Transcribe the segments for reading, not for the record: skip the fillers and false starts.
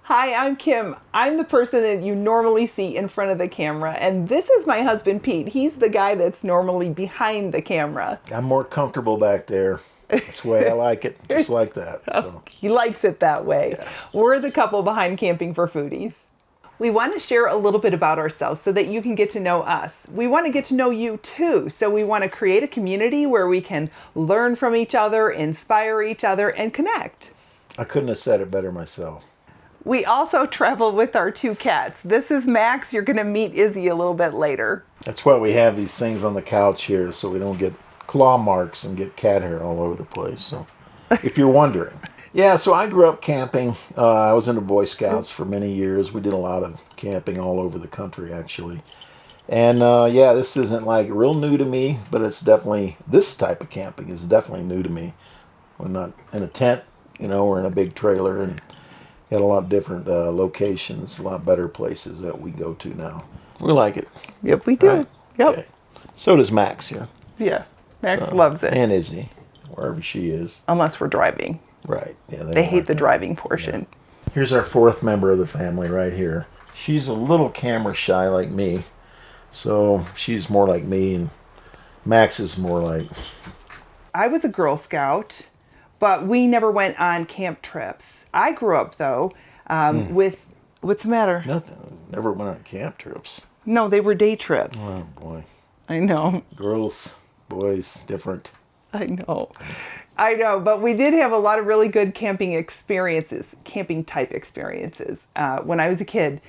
Hi, I'm Kim. I'm the person that you normally see in front of the camera, and this is my husband, Pete. He's the guy that's normally behind the camera. I'm more comfortable back there. That's the way I like it, just like that. So. He likes it that way. Yeah. We're the couple behind Camping for Foodies. We want to share a little bit about ourselves so that you can get to know us. We want to get to know you too. So we want to create a community where we can learn from each other, inspire each other, and connect. I couldn't have said it better myself. We also travel with our two cats. This is Max. You're going to meet Izzy a little bit later. That's why we have these things on the couch here, so we don't get claw marks and get cat hair all over the place. So, if you're wondering. Yeah, so I grew up camping. I was into Boy Scouts for many years. We did a lot of camping all over the country, actually. And yeah, this isn't like real new to me, but it's definitely, this type of camping is definitely new to me. We're not in a tent, we're in a big trailer and got a lot of different locations, a lot better places that we go to now. We like it. Yep, we do. Right? Yep. Okay. So does Max here. Yeah, Max loves it. And Izzy, wherever she is. Unless we're driving. Right. Yeah. They hate the driving portion. Yeah. Here's our fourth member of the family right here. She's a little camera shy like me. So she's more like me, and Max is more like... I was a Girl Scout, but we never went on camp trips. I grew up, though, with... What's the matter? Nothing. Never went on camp trips. No, they were day trips. Oh, boy. I know. Girls, boys, different. I know, but we did have a lot of really good camping experiences, camping type experiences. When I was a kid,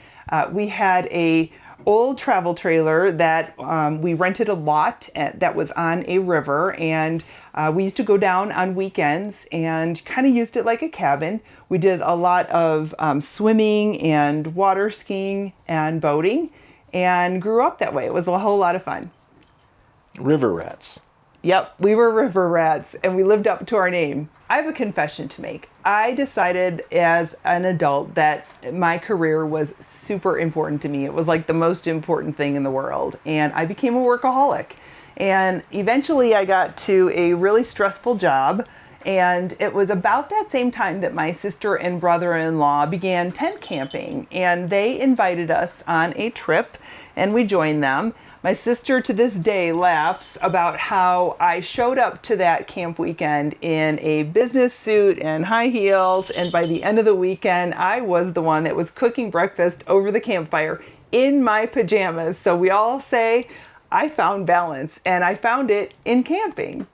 we had a old travel trailer that we rented a lot that was on a river, and we used to go down on weekends and kind of used it like a cabin. We did a lot of swimming and water skiing and boating and grew up that way. It was a whole lot of fun. River rats. Yep, we were river rats, and we lived up to our name. I have a confession to make. I decided as an adult that my career was super important to me. It was like the most important thing in the world, and I became a workaholic. And eventually I got to a really stressful job, and it was about that same time that my sister and brother-in-law began tent camping, and they invited us on a trip, and we joined them. My sister to this day laughs about how I showed up to that camp weekend in a business suit and high heels, and by the end of the weekend, I was the one that was cooking breakfast over the campfire in my pajamas. So we all say I found balance, and I found it in camping.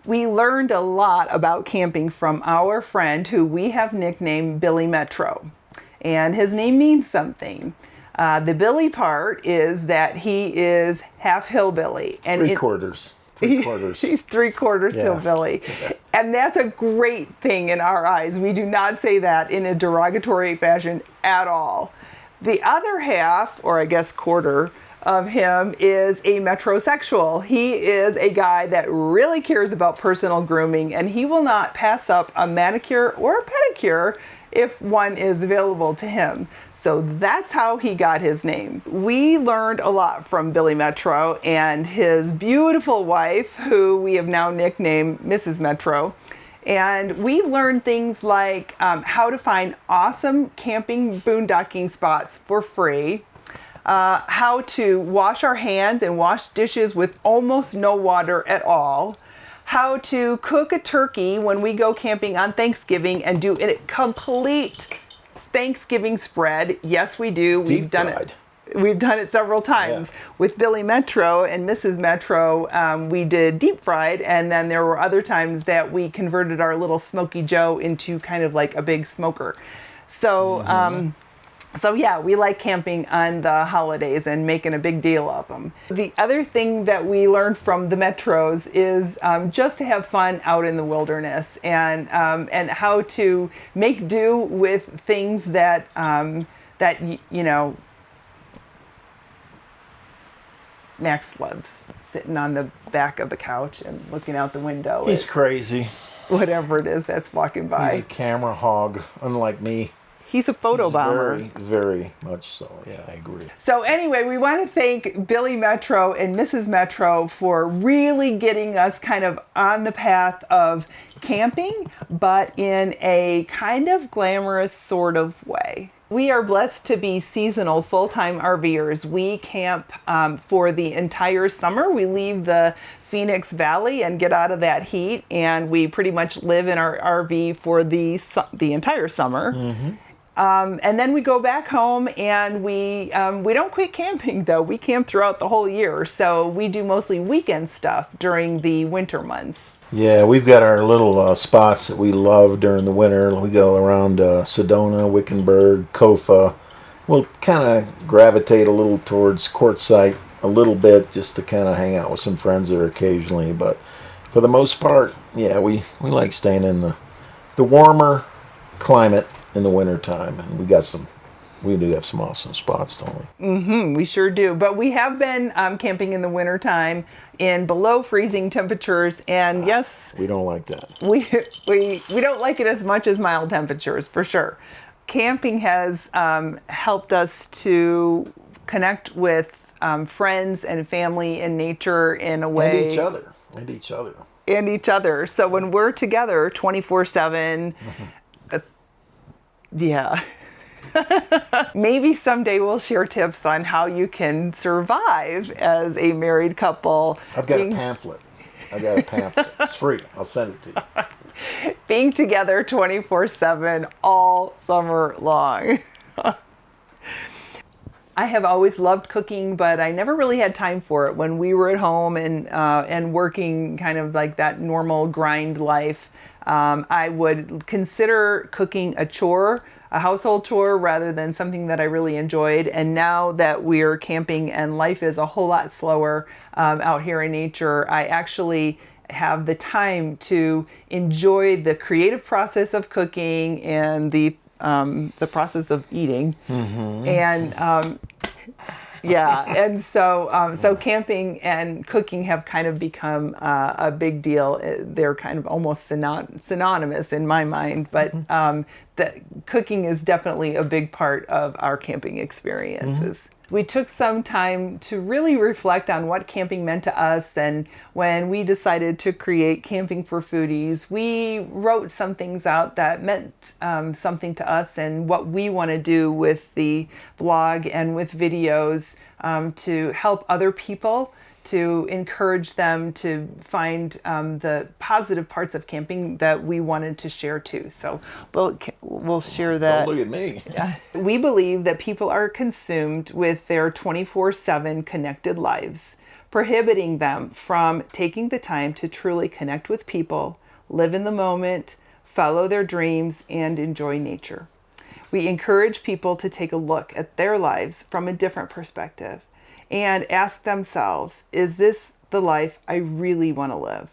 We learned a lot about camping from our friend who we have nicknamed Billy Metro, and his name means something. The Billy part is that he is half hillbilly. And Three quarters. He's 3/4 hillbilly. Yeah. And that's a great thing in our eyes. We do not say that in a derogatory fashion at all. The other half, or I guess quarter, of him is a metrosexual. He is a guy that really cares about personal grooming, and he will not pass up a manicure or a pedicure if one is available to him. So that's how he got his name. We learned a lot from Billy Metro and his beautiful wife, who we have now nicknamed Mrs. Metro. And we learned things like how to find awesome camping boondocking spots for free, how to wash our hands and wash dishes with almost no water at all, how to cook a turkey when we go camping on Thanksgiving and do a complete Thanksgiving spread. Yes, we do. We've done it. We've done it several times. Yeah. With Billy Metro and Mrs. Metro, we did deep fried, and then there were other times that we converted our little Smoky Joe into kind of like a big smoker. So, So yeah, we like camping on the holidays and making a big deal of them. The other thing that we learned from the Metros is just to have fun out in the wilderness, and how to make do with things that Max loves sitting on the back of the couch and looking out the window. He's crazy. Whatever it is that's walking by. He's a camera hog, unlike me. He's a photo bomber. Very, very much so. Yeah, I agree. So anyway, we want to thank Billy Metro and Mrs. Metro for really getting us kind of on the path of camping, but in a kind of glamorous sort of way. We are blessed to be seasonal full-time RVers. We camp for the entire summer. We leave the Phoenix Valley and get out of that heat, and we pretty much live in our RV for the entire summer. And then we go back home, and we don't quit camping though. We camp throughout the whole year, so we do mostly weekend stuff during the winter months. Yeah, we've got our little spots that we love during the winter. We go around Sedona, Wickenburg, Kofa. We'll kind of gravitate a little towards Quartzsite a little bit just to kind of hang out with some friends there occasionally. But for the most part, yeah, we like staying in the warmer climate in the wintertime. And we do have some awesome spots, don't we? We sure do. But we have been camping in the wintertime in below freezing temperatures. And yes, We don't like that. we don't like it as much as mild temperatures, for sure. Camping has helped us to connect with friends and family and nature in a way. And each other. And each other. So when we're together 24/7, yeah. Maybe someday we'll share tips on how you can survive as a married couple. I've got a pamphlet. It's free. I'll send it to you. Being together 24/7 all summer long. I have always loved cooking, but I never really had time for it when we were at home and working kind of like that normal grind life. I would consider cooking a household chore, rather than something that I really enjoyed. And now that we're camping and life is a whole lot slower out here in nature, I actually have the time to enjoy the creative process of cooking and the process of eating. And yeah, and so camping and cooking have kind of become a big deal. They're kind of almost synonymous in my mind, but the cooking is definitely a big part of our camping experiences. We took some time to really reflect on what camping meant to us, and when we decided to create Camping for Foodies, we wrote some things out that meant something to us and what we want to do with the blog and with videos to help other people, to encourage them to find the positive parts of camping that we wanted to share too. So we'll share that. Don't look at me. We believe that people are consumed with their 24/7 connected lives, prohibiting them from taking the time to truly connect with people, live in the moment, follow their dreams, and enjoy nature. We encourage people to take a look at their lives from a different perspective and ask themselves, is this the life I really want to live?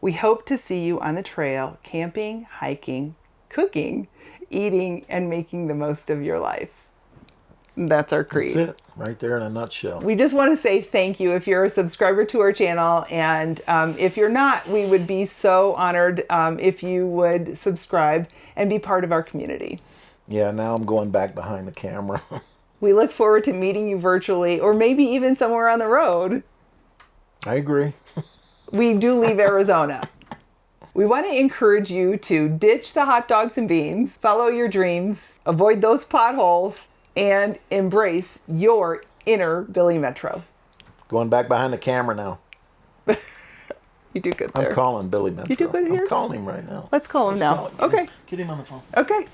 We hope to see you on the trail, camping, hiking, cooking, eating, and making the most of your life. That's our creed. That's it, right there in a nutshell. We just want to say thank you if you're a subscriber to our channel, and if you're not, we would be so honored if you would subscribe and be part of our community. Yeah, now I'm going back behind the camera. We look forward to meeting you virtually, or maybe even somewhere on the road. I agree. We do leave Arizona. We want to encourage you to ditch the hot dogs and beans, follow your dreams, avoid those potholes, and embrace your inner Billy Metro. Going back behind the camera now. You do good there. I'm calling Billy Metro. You do good here? I'm calling him right now. Let's call him now. Okay. Get him on the phone. Okay.